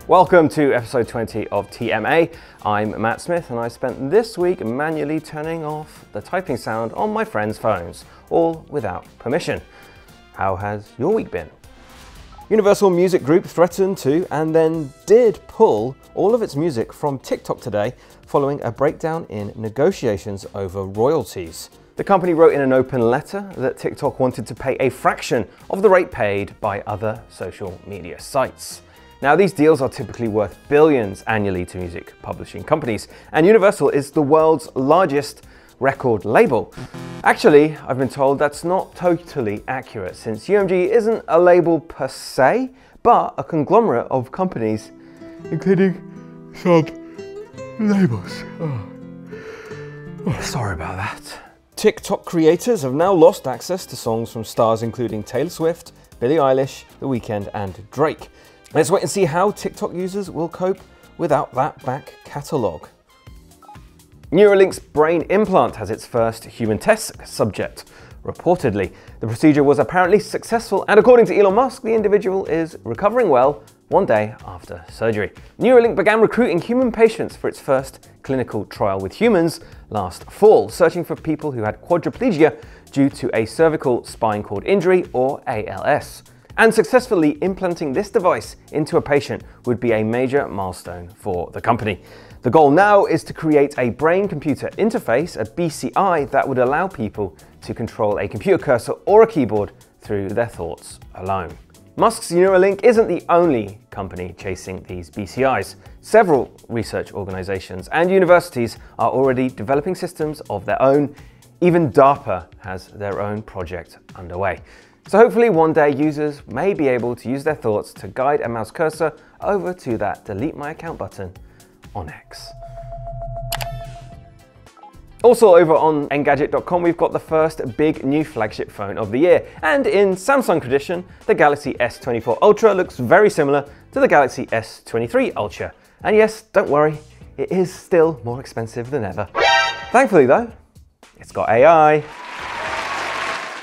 Welcome to episode 20 of TMA. I'm Matt Smith and I spent this week manually turning off the typing sound on my friends' phones, all without permission. How has your week been? Universal Music Group threatened to and then did pull all of its music from TikTok today following a breakdown in negotiations over royalties. The company wrote in an open letter that TikTok wanted to pay a fraction of the rate paid by other social media sites. Now, these deals are typically worth billions annually to music publishing companies, and Universal is the world's largest record label. Actually, I've been told that's not totally accurate, since UMG isn't a label per se, but a conglomerate of companies, including sub-labels. Sorry about that. TikTok creators have now lost access to songs from stars including Taylor Swift, Billie Eilish, The Weeknd, and Drake. Let's wait and see how TikTok users will cope without that back catalogue. Neuralink's brain implant has its first human test subject. Reportedly, the procedure was apparently successful, and according to Elon Musk, the individual is recovering well one day after surgery. Neuralink began recruiting human patients for its first clinical trial with humans last fall, searching for people who had quadriplegia due to a cervical spine cord injury or ALS. And successfully implanting this device into a patient would be a major milestone for the company. The goal now is to create a brain-computer interface, a BCI, that would allow people to control a computer cursor or a keyboard through their thoughts alone. Musk's Neuralink isn't the only company chasing these BCIs. Several research organizations and universities are already developing systems of their own. Even DARPA has their own project underway. So hopefully one day users may be able to use their thoughts to guide a mouse cursor over to that delete my account button on X. Also over on Engadget.com, we've got the first big new flagship phone of the year. And in Samsung tradition, the Galaxy S24 Ultra looks very similar to the Galaxy S23 Ultra. And yes, don't worry, it is still more expensive than ever. Thankfully though, it's got AI.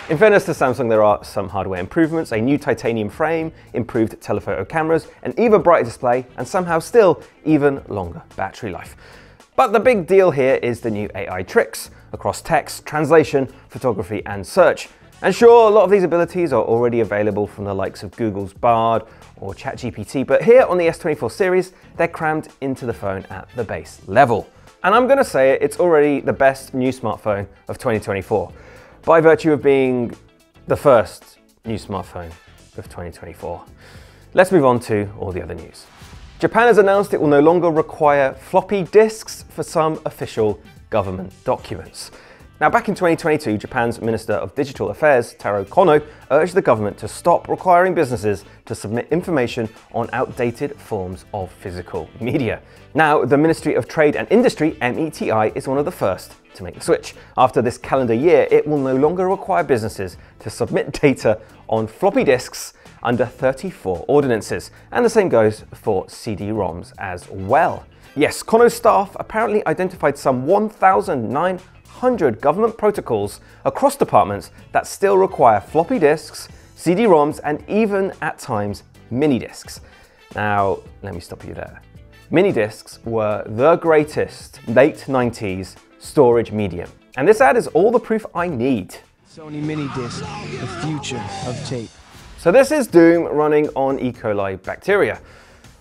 In fairness to Samsung, there are some hardware improvements, a new titanium frame, improved telephoto cameras, an even brighter display, and somehow still even longer battery life. But the big deal here is the new AI tricks across text, translation, photography, and search. And sure, a lot of these abilities are already available from the likes of Google's Bard or ChatGPT, but here on the S24 series, they're crammed into the phone at the base level. And I'm gonna say it, it's already the best new smartphone of 2024, by virtue of being the first new smartphone of 2024. Let's move on to all the other news. Japan has announced it will no longer require floppy disks for some official government documents. Now, back in 2022, Japan's Minister of Digital Affairs, Taro Kono, urged the government to stop requiring businesses to submit information on outdated forms of physical media. Now, the Ministry of Trade and Industry, METI, is one of the first to make the switch. After this calendar year, it will no longer require businesses to submit data on floppy disks under 34 ordinances, and the same goes for CD-ROMs as well. Yes, Kono's staff apparently identified some 1,900 government protocols across departments that still require floppy disks, CD-ROMs, and even at times mini disks. Now, let me stop you there. Mini disks were the greatest late 90s storage medium, and this ad is all the proof I need. Sony mini disc, the future of tape. So this is Doom running on E. coli bacteria.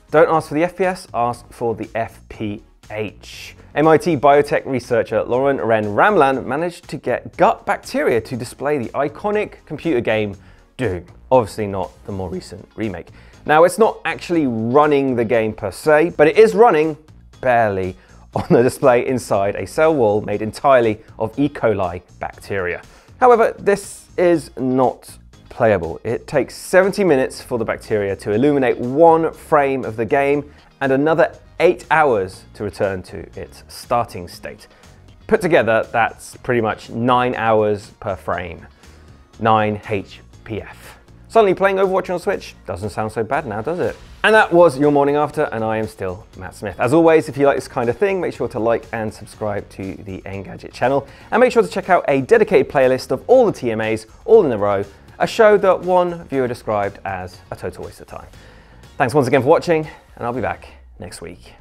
Don't ask for the FPS, ask for the FPH. MIT biotech researcher Lauren Ren Ramlan managed to get gut bacteria to display the iconic computer game Doom. Obviously not the more recent remake. Now, it's not actually running the game per se, but it is running, barely, on the display inside a cell wall made entirely of E. coli bacteria. However, this is not playable. It takes 70 minutes for the bacteria to illuminate one frame of the game and another 8 hours to return to its starting state. Put together, that's pretty much 9 hours per frame. 9 HPF. Suddenly playing Overwatch on Switch doesn't sound so bad now, does it? And that was your morning after, and I am still Matt Smith. As always, if you like this kind of thing, make sure to like and subscribe to the Engadget channel, and make sure to check out a dedicated playlist of all the TMAs, all in a row, a show that one viewer described as a total waste of time. Thanks once again for watching, and I'll be back next week.